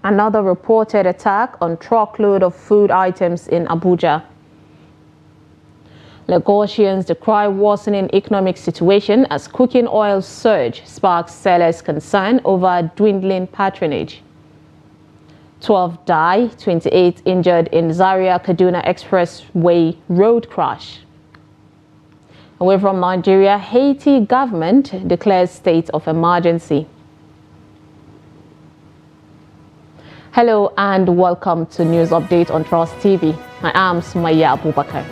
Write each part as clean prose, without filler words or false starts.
Another reported attack on truckload of food items in Abuja. Lagosians decry worsening economic situation as cooking oil surge sparks sellers' concern over dwindling patronage. 12 die, 28 injured in Zaria-Kaduna Expressway road crash. Away from Nigeria, Haiti government declares state of emergency. Hello and welcome to News Update on Trust TV. I am Sumaya Abubakar.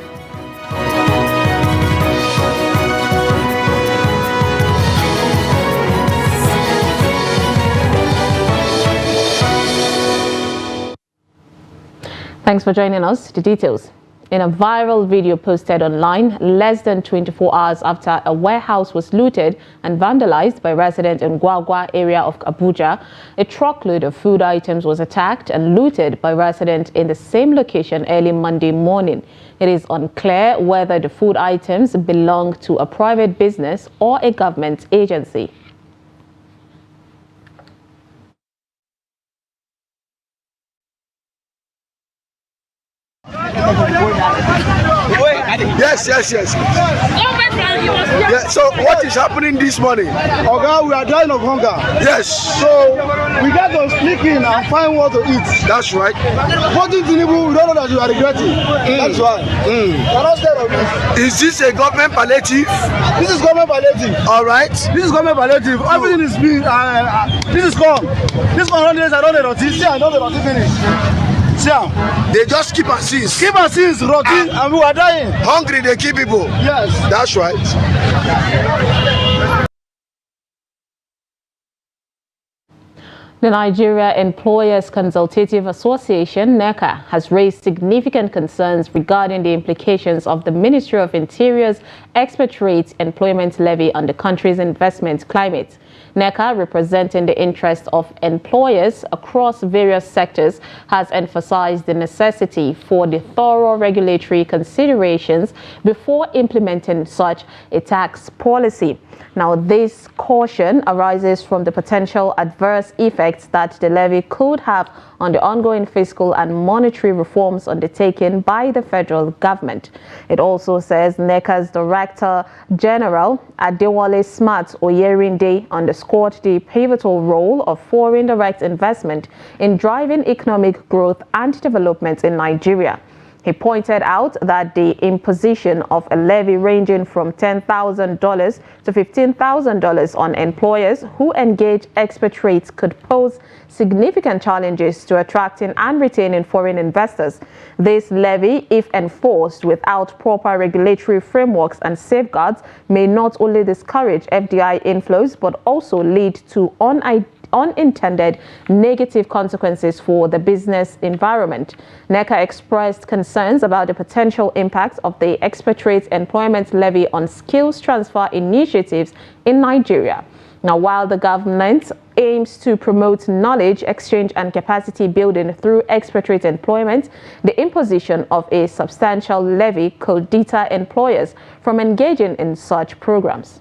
Thanks for joining us. The details. In a viral video posted online less than 24 hours after a warehouse was looted and vandalized by residents in Gwagwa area of Abuja, a truckload of food items was attacked and looted by residents in the same location early Monday morning. It is unclear whether the food items belong to a private business or a government agency. Yes. Yeah, so what is happening this morning? Okay, we are dying of hunger. Yes. So we got to sneak in and find what to eat. That's right. Voting tinubu, we don't know that you are regretting. That's why. We are not scared of this. Is this a government palliative? This is government palliative. All right. This is government palliative. Everything is being, this is gone. This 100 days, I don't know the see, I don't know the finish. They just keep and seize. Keep and seize, rotting, and we are dying. Hungry, they kill people. Yes. That's right. The Nigeria Employers Consultative Association, NECA, has raised significant concerns regarding the implications of the Ministry of Interior's expatriate employment levy on the country's investment climate. NECA, representing the interests of employers across various sectors, has emphasized the necessity for the thorough regulatory considerations before implementing such a tax policy. Now, this caution arises from the potential adverse effects that the levy could have on the ongoing fiscal and monetary reforms undertaken by the federal government. It also says NECA's Director General Adewale Smart Oyerinde underscored the pivotal role of foreign direct investment in driving economic growth and development in Nigeria. He pointed out that the imposition of a levy ranging from $10,000 to $15,000 on employers who engage expatriates could pose significant challenges to attracting and retaining foreign investors. This levy, if enforced without proper regulatory frameworks and safeguards, may not only discourage FDI inflows but also lead to unintended negative consequences for the business environment. NECA expressed concerns about the potential impact of the expatriate employment levy on skills transfer initiatives in Nigeria. Now, while the government aims to promote knowledge exchange and capacity building through expatriate employment, the imposition of a substantial levy could deter employers from engaging in such programs.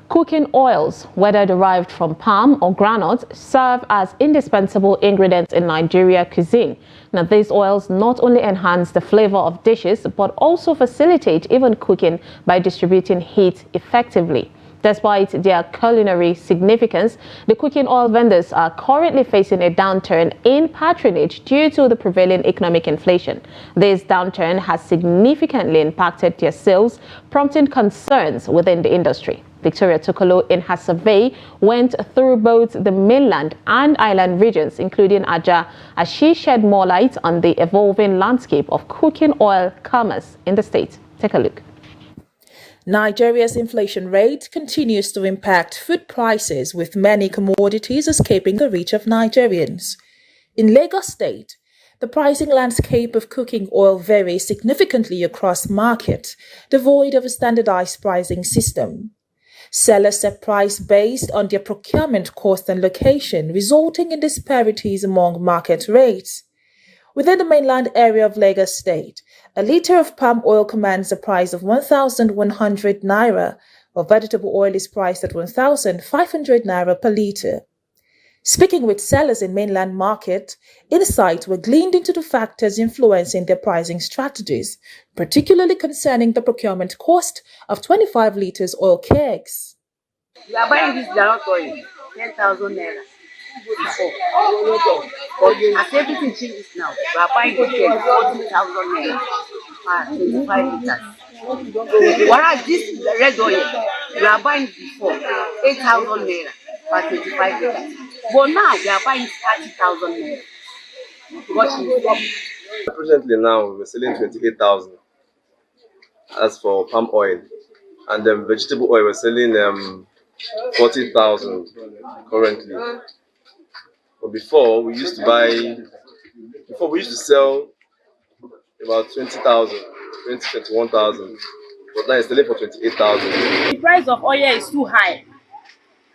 Cooking oils, whether derived from palm or groundnut, serve as indispensable ingredients in Nigeria cuisine. Now, these oils not only enhance the flavor of dishes, but also facilitate even cooking by distributing heat effectively. Despite their culinary significance, the cooking oil vendors are currently facing a downturn in patronage due to the prevailing economic inflation. This downturn has significantly impacted their sales, prompting concerns within the industry. Victoria Tokolo, in her survey, went through both the mainland and island regions, including Aja, as she shed more light on the evolving landscape of cooking oil commerce in the state. Take a look. Nigeria's inflation rate continues to impact food prices, with many commodities escaping the reach of Nigerians. In Lagos State, the pricing landscape of cooking oil varies significantly across markets, devoid of a standardized pricing system. Sellers set price based on their procurement cost and location, resulting in disparities among market rates. Within the mainland area of Lagos State, a litre of palm oil commands a price of 1,100 naira, while vegetable oil is priced at 1,500 naira per litre. Speaking with sellers in mainland market, insights were gleaned into the factors influencing their pricing strategies, particularly concerning the procurement cost of 25 litres oil kegs. We are buying this gallon oil, 10,000 naira. But as everything changes now, we are buying it at 40,000 naira per 25 liters. Whereas this red oil, we are buying it before 8,000 naira per 25 liters. But now we are buying 30,000 naira. Presently now we're selling 28,000 as for palm oil, and then vegetable oil we're selling 40,000 currently. But before we used to sell about 20,000, 21,000, but now it's selling for 28,000. The price of oil is too high.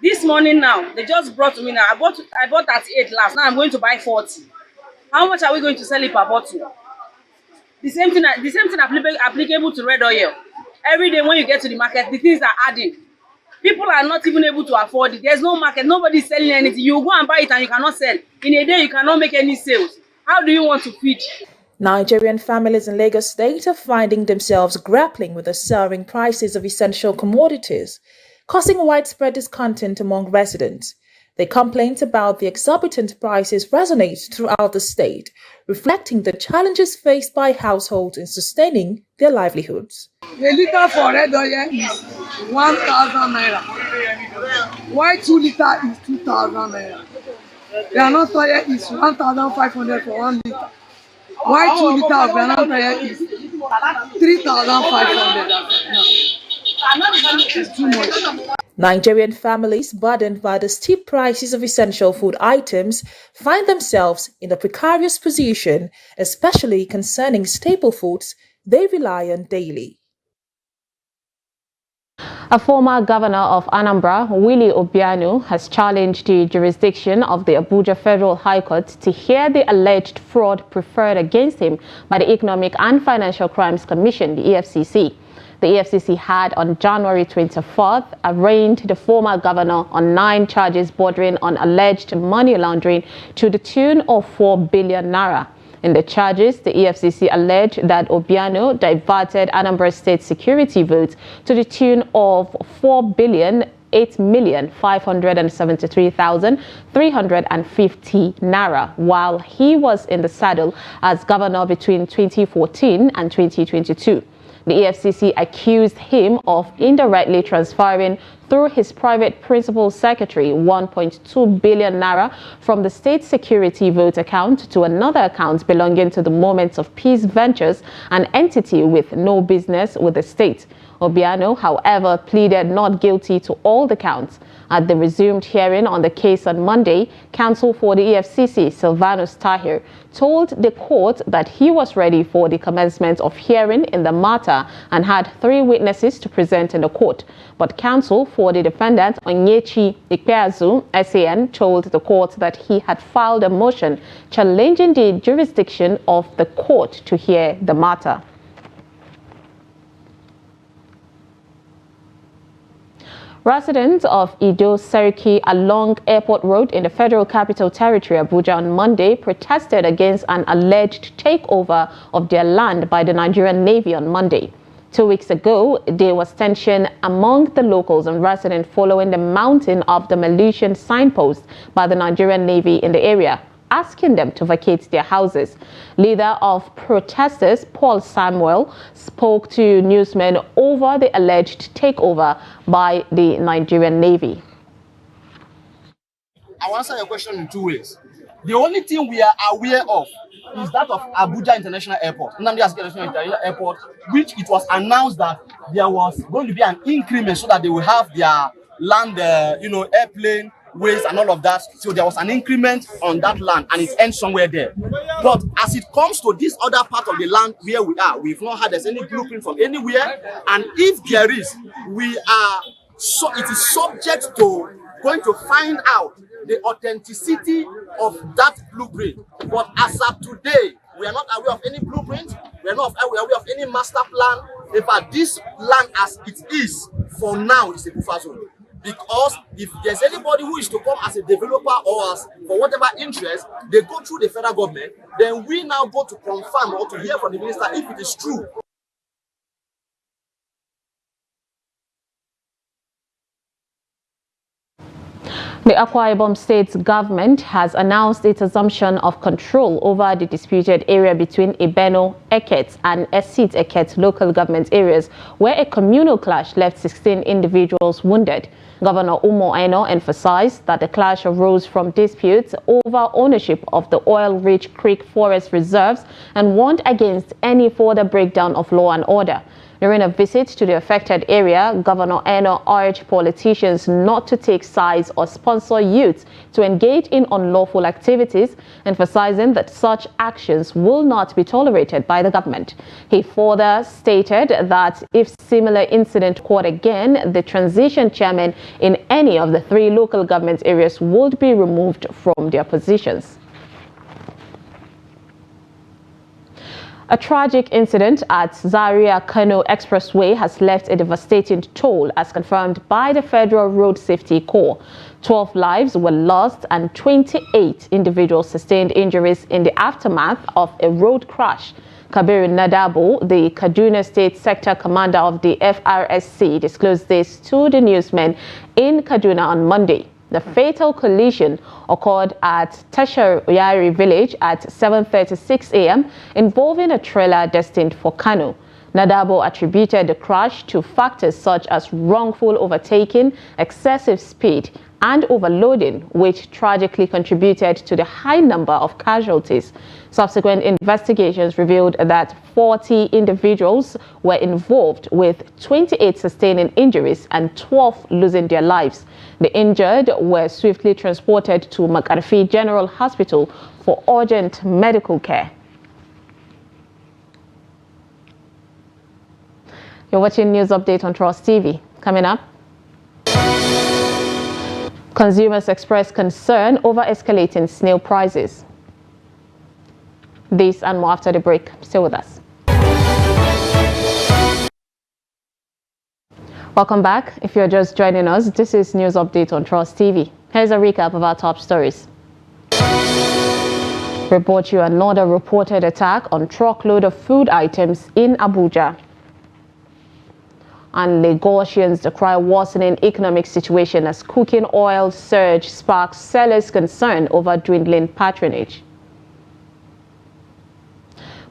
This morning now, they just brought to me now. I bought 38 last. Now I'm going to buy 40. How much are we going to sell it per bottle? The same thing applicable to red oil. Every day when you get to the market, the things are adding. People are not even able to afford it. There's no market. Nobody's selling anything. You go and buy it and you cannot sell. In a day, you cannot make any sales. How do you want to feed? Nigerian families in Lagos State are finding themselves grappling with the soaring prices of essential commodities, causing widespread discontent among residents. Their complaints about the exorbitant prices resonate throughout the state, reflecting the challenges faced by households in sustaining their livelihoods. A liter for red oil is 1,000 naira. Why 2 liter is 2,000 naira? Granite oil is 1,500 for 1 liter. Why 2 liter of granite oil is 3,500? It's too much. Nigerian families burdened by the steep prices of essential food items find themselves in a precarious position, especially concerning staple foods they rely on daily. A former governor of Anambra, Willie Obiano, has challenged the jurisdiction of the Abuja Federal High Court to hear the alleged fraud preferred against him by the Economic and Financial Crimes Commission, the EFCC. The EFCC had on January 24th arraigned the former governor on 9 charges bordering on alleged money laundering to the tune of 4 billion naira. In the charges, the EFCC alleged that Obiano diverted Anambra State security votes to the tune of 4,08,573,350 naira while he was in the saddle as governor between 2014 and 2022. The EFCC accused him of indirectly transferring through his private principal secretary 1.2 billion naira from the state security vote account to another account belonging to the Moments of Peace Ventures, an entity with no business with the state. Obiano, however, pleaded not guilty to all the counts. At the resumed hearing on the case on Monday, counsel for the EFCC, Silvanus Tahir, told the court that he was ready for the commencement of hearing in the matter and had 3 witnesses to present in the court. But counsel for the defendant, Onyechi Ikpeazu, SAN, told the court that he had filed a motion challenging the jurisdiction of the court to hear the matter. Residents of Ido Seriki along Airport Road in the Federal Capital Territory, Abuja, on Monday protested against an alleged takeover of their land by the Nigerian Navy on Monday. 2 weeks ago, there was tension among the locals and residents following the mounting of the Malaysian signpost by the Nigerian Navy in the area, asking them to vacate their houses. Leader of protesters, Paul Samuel, spoke to newsmen over the alleged takeover by the Nigerian Navy. I will answer your question in 2 ways. The only thing we are aware of is that of Abuja International Airport, Nnamdi Azikiwe International Airport, which it was announced that there was going to be an increment so that they will have their land, airplane ways and all of that. So there was an increment on that land and it ends somewhere there. But as it comes to this other part of the land where we are, we've not had there's any blueprint from anywhere. And if there is, it is subject to going to find out the authenticity of that blueprint. But as of today, we are not aware of any blueprint. We are not aware of any master plan. In fact, this land as it is for now is a buffer zone. Because if there's anybody who is to come as a developer or as for whatever interest, they go through the federal government, then we now go to confirm or to hear from the minister if it is true. The Akwa Ibom State government has announced its assumption of control over the disputed area between Ibeno, Eket and Esit Eket local government areas, where a communal clash left 16 individuals wounded. Governor Umo Eno emphasized that the clash arose from disputes over ownership of the oil-rich Creek Forest reserves and warned against any further breakdown of law and order. During a visit to the affected area, Governor Eno urged politicians not to take sides or sponsor youths to engage in unlawful activities, emphasizing that such actions will not be tolerated by the government. He further stated that if similar incident occurred again, the transition chairman in any of the 3 local government areas would be removed from their positions. A tragic incident at Zaria-Kano Expressway has left a devastating toll, as confirmed by the Federal Road Safety Corps. 12 lives were lost and 28 individuals sustained injuries in the aftermath of a road crash. Kabir Nadabo, the Kaduna State Sector Commander of the FRSC, disclosed this to the newsmen in Kaduna on Monday. The fatal collision occurred at Tashar village at 7:36 a.m. involving a trailer destined for Kano. Nadabo attributed the crash to factors such as wrongful overtaking, excessive speed, and overloading, which tragically contributed to the high number of casualties. Subsequent investigations revealed that 40 individuals were involved, with 28 sustaining injuries and 12 losing their lives. The injured were swiftly transported to Makarfi General Hospital for urgent medical care. You're watching News Update on Trust TV. Coming up, consumers express concern over escalating snail prices. This and more after the break. Stay with us. Welcome back. If you're just joining us, this is News Update on Trust TV. Here's a recap of our top stories. We brought you another reported attack on truckload of food items in Abuja. And Lagosians decry worsening economic situation as cooking oil surge sparks sellers' concern over dwindling patronage.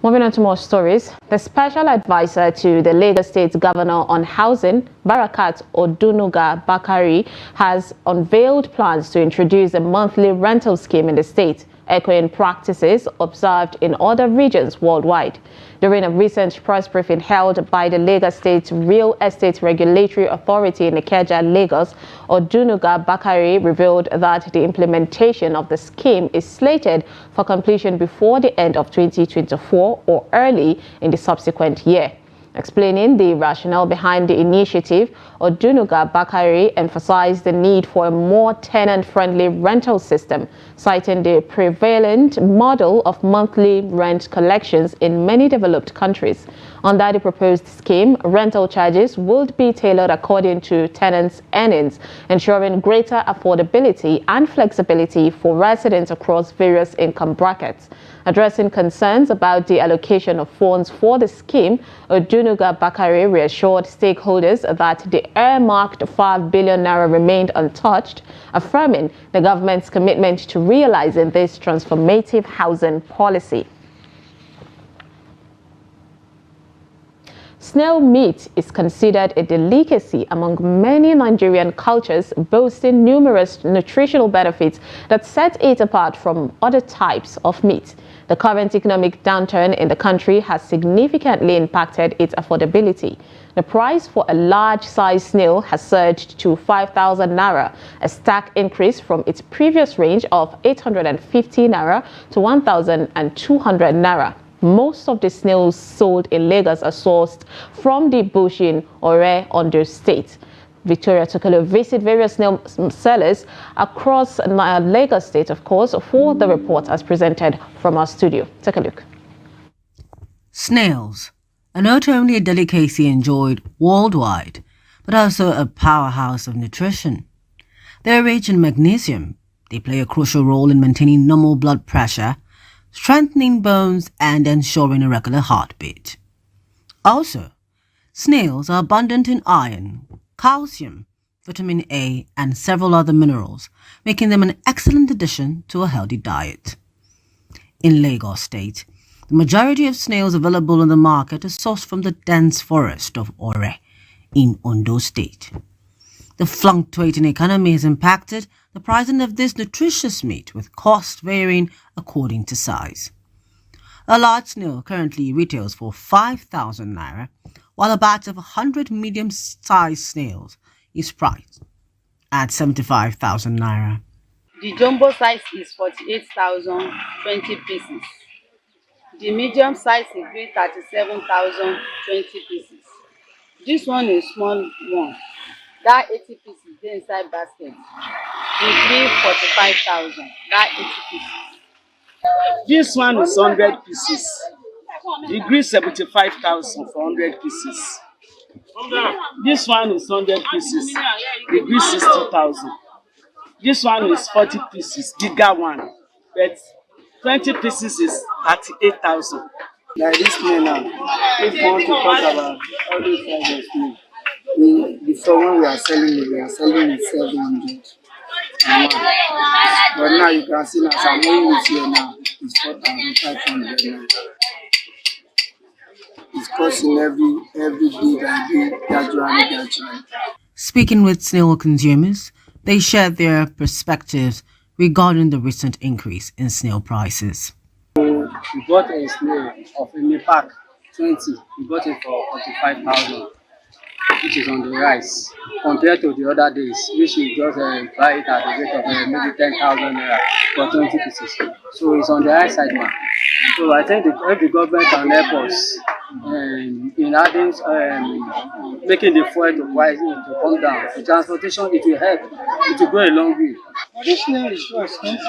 Moving on to more stories, the special advisor to the Lagos State Governor on Housing, Barakat Odunuga Bakari, has unveiled plans to introduce a monthly rental scheme in the state, echoing practices observed in other regions worldwide. During a recent press briefing held by the Lagos State Real Estate Regulatory Authority in Ikeja, Lagos, Odunuga Bakari revealed that the implementation of the scheme is slated for completion before the end of 2024 or early in the subsequent year. Explaining the rationale behind the initiative, Odunuga Bakari emphasized the need for a more tenant-friendly rental system, citing the prevalent model of monthly rent collections in many developed countries. Under the proposed scheme, rental charges would be tailored according to tenants' earnings, ensuring greater affordability and flexibility for residents across various income brackets. Addressing concerns about the allocation of funds for the scheme, Odunuga Bakari reassured stakeholders that the earmarked 5 billion naira remained untouched, affirming the government's commitment to realizing this transformative housing policy. Snail meat is considered a delicacy among many Nigerian cultures, boasting numerous nutritional benefits that set it apart from other types of meat. The current economic downturn in the country has significantly impacted its affordability. The price for a large-sized snail has surged to 5,000 naira, a stark increase from its previous range of 850 naira to 1,200 naira. Most of the snails sold in Lagos are sourced from the bush in Ore, Ondo State. Victoria Tokolo visit various snail sellers across Lagos State, of course, for the report as presented from our studio. Take a look. Snails are not only a delicacy enjoyed worldwide, but also a powerhouse of nutrition. They're rich in magnesium. They play a crucial role in maintaining normal blood pressure, strengthening bones, and ensuring a regular heartbeat. Also, snails are abundant in iron, calcium, vitamin A, and several other minerals, making them an excellent addition to a healthy diet. In Lagos State, the majority of snails available on the market are sourced from the dense forest of Ore in Ondo State. The fluctuating economy has impacted the pricing of this nutritious meat, with costs varying according to size. A large snail currently retails for 5,000 naira, while a batch of 100 medium-sized snails is priced at 75,000 naira. The jumbo size is 48,000, 20 pieces. The medium size is 37,000, 20 pieces. This one is small one. That 80 pieces dey inside basket. The 45,000. That 80 pieces. This one is 100 pieces. The 75,000 for 100 pieces. This one is 100 pieces. The 60,000. This one is 40 pieces, bigger one. But 20 pieces is 38,000. Like this snail now, if you want to talk about all those kinds of snail, before when we are selling it 700 and one. But now you can see now some weighing here now is 4,500 now. It's costing every day by day, gradually. Speaking with snail consumers, they shared their perspectives regarding the recent increase in snail prices. We bought a snail in a pack, 20. We bought it for 45,000, which is on the rise, compared to the other days, which we just buy it at the rate of maybe 10,000 naira for 20 pieces. So it's on the high side now. So I think if the government can help us in adding, making the fuel to price to come down, the transportation, it will help. It will go a long way. But this snail is so expensive.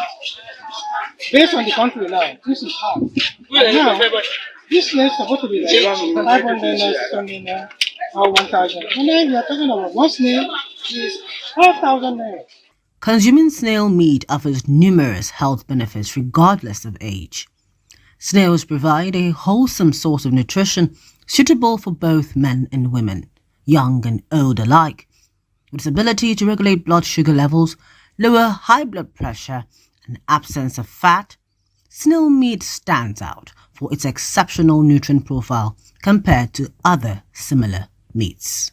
Based on the country now, this is hard. Now, this snail is supposed to be like 500 naira, 600 naira, or 1,000. And then we are talking about one snail is 5,000 naira. Consuming snail meat offers numerous health benefits regardless of age. Snails provide a wholesome source of nutrition suitable for both men and women, young and old alike. With its ability to regulate blood sugar levels, lower high blood pressure, and absence of fat, snail meat stands out for its exceptional nutrient profile compared to other similar meats.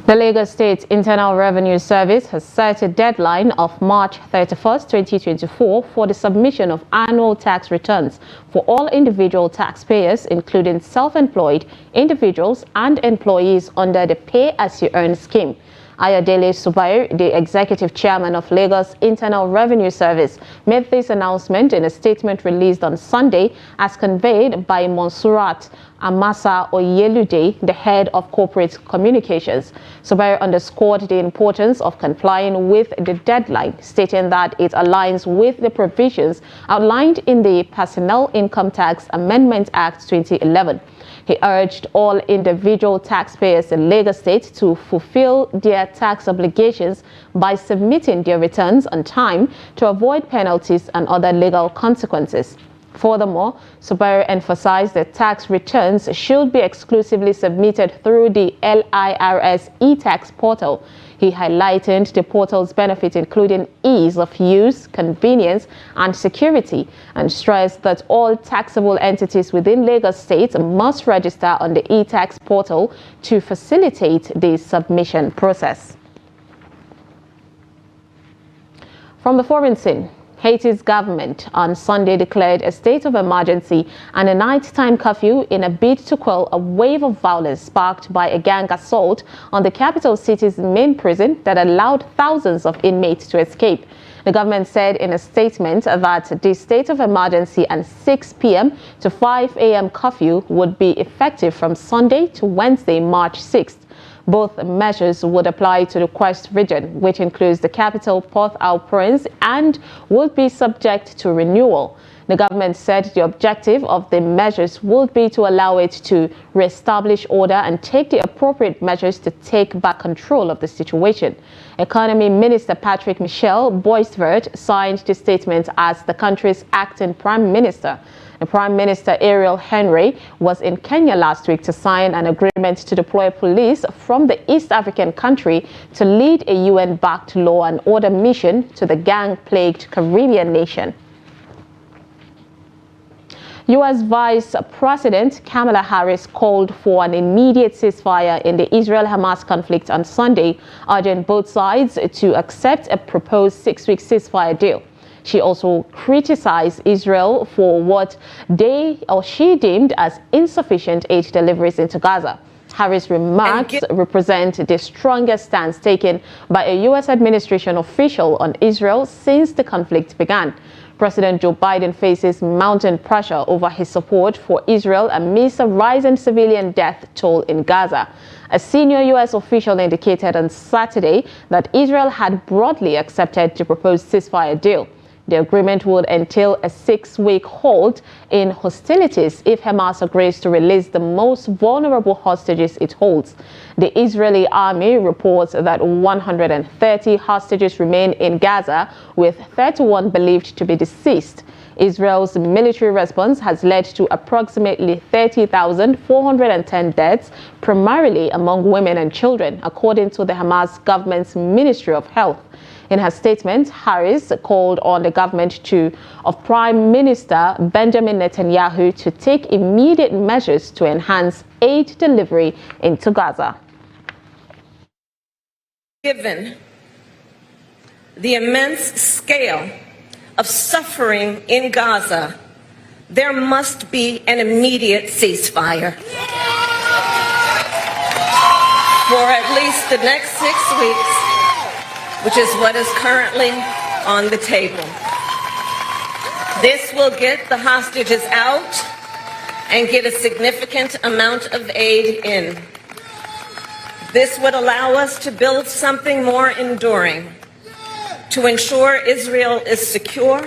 The Lagos State Internal Revenue Service has set a deadline of March 31st, 2024 for the submission of annual tax returns for all individual taxpayers, including self-employed individuals and employees under the Pay-As-You-Earn scheme. Ayodele Subair, the executive chairman of Lagos Internal Revenue Service, made this announcement in a statement released on Sunday as conveyed by Monsurat Amasa Oyelude, the head of corporate communications. Subair underscored the importance of complying with the deadline, stating that it aligns with the provisions outlined in the Personnel Income Tax Amendment Act 2011. He urged all individual taxpayers in Lagos State to fulfill their tax obligations by submitting their returns on time to avoid penalties and other legal consequences. Furthermore, Subair emphasized that tax returns should be exclusively submitted through the LIRS e-tax portal. He highlighted the portal's benefits, including ease of use, convenience, and security, and stressed that all taxable entities within Lagos State must register on the e-tax portal to facilitate the submission process. From the foreign scene, Haiti's government on Sunday declared a state of emergency and a nighttime curfew in a bid to quell a wave of violence sparked by a gang assault on the capital city's main prison that allowed thousands of inmates to escape. The government said in a statement that the state of emergency and 6 p.m. to 5 a.m. curfew would be effective from Sunday to Wednesday, March 6th. Both measures would apply to the Quest region, which includes the capital Port-au-Prince, and would be subject to renewal. The government said the objective of the measures would be to allow it to reestablish order and take the appropriate measures to take back control of the situation. Economy Minister Patrick Michel Boisvert signed the statement as the country's acting Prime Minister. The Prime Minister Ariel Henry was in Kenya last week to sign an agreement to deploy police from the East African country to lead a UN-backed law and order mission to the gang-plagued Caribbean nation. U.S. Vice President Kamala Harris called for an immediate ceasefire in the Israel-Hamas conflict on Sunday, urging both sides to accept a proposed 6-week ceasefire deal. She also criticized Israel for what she deemed as insufficient aid deliveries into Gaza. Harris' remarks represent the strongest stance taken by a U.S. administration official on Israel since the conflict began. President Joe Biden faces mounting pressure over his support for Israel amidst a rising civilian death toll in Gaza. A senior U.S. official indicated on Saturday that Israel had broadly accepted the proposed ceasefire deal. The agreement would entail a 6-week halt in hostilities if Hamas agrees to release the most vulnerable hostages it holds. The Israeli army reports that 130 hostages remain in Gaza, with 31 believed to be deceased. Israel's military response has led to approximately 30,410 deaths, primarily among women and children, according to the Hamas government's Ministry of Health. In her statement, Harris called on the government of Prime Minister Benjamin Netanyahu to take immediate measures to enhance aid delivery into Gaza. Given the immense scale of suffering in Gaza, there must be an immediate ceasefire. For at least the next 6 weeks, which is what is currently on the table. This will get the hostages out and get a significant amount of aid in. This would allow us to build something more enduring, to ensure Israel is secure,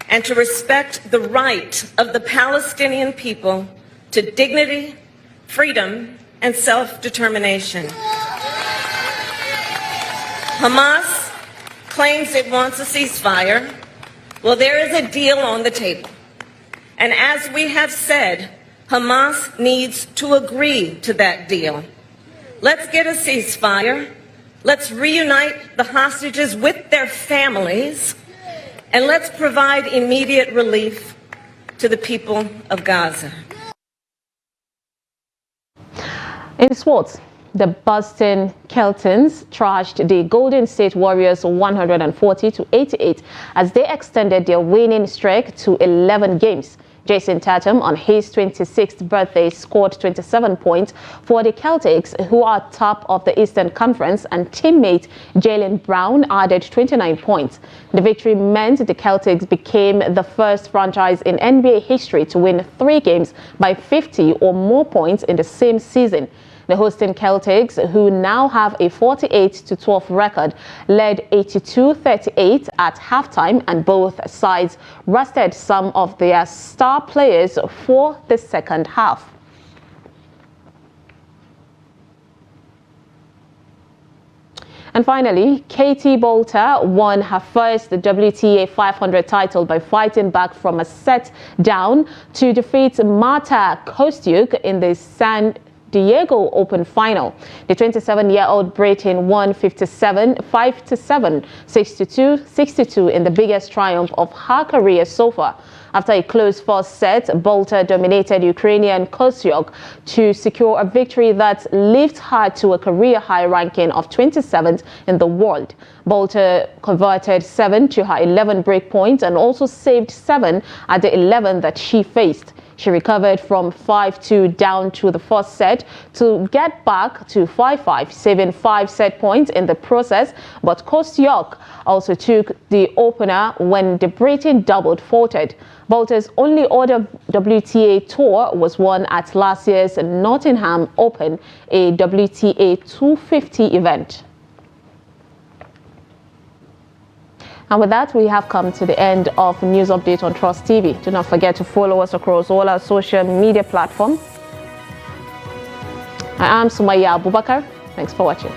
and to respect the right of the Palestinian people to dignity, freedom, and self-determination. Hamas claims it wants a ceasefire. Well, there is a deal on the table. And as we have said, Hamas needs to agree to that deal. Let's get a ceasefire. Let's reunite the hostages with their families. And let's provide immediate relief to the people of Gaza. In sports, the Boston Celtics trashed the Golden State Warriors 140-88 as they extended their winning streak to 11 games. Jason Tatum, on his 26th birthday, scored 27 points for the Celtics, who are top of the Eastern Conference, and teammate Jaylen Brown added 29 points. The victory meant the Celtics became the first franchise in NBA history to win 3 games by 50 or more points in the same season. The hosting Celtics, who now have a 48-12 record, led 82-38 at halftime, and both sides rested some of their star players for the second half. And finally, Katie Bolter won her first WTA 500 title by fighting back from a set down to defeat Marta Kostyuk in the San Diego Open final. The 27-year-old Briton won 57, 5-7, 6-2, 6-2 in the biggest triumph of her career so far. After a close first set, Bolter dominated Ukrainian Kostyuk to secure a victory that lifted her to a career-high ranking of 27th in the world. Bolter converted 7 to her 11 break points and also saved 7 at the 11 that she faced. She recovered from 5-2 down to the first set to get back to 5-5, saving 5 set points in the process. But Kostyuk also took the opener when the Briton doubled faulted. Bolter's only other WTA tour was won at last year's Nottingham Open, a WTA 250 event. And with that, we have come to the end of News Update on Trust TV. Do not forget to follow us across all our social media platforms. I am Sumaya Abubakar. Thanks for watching.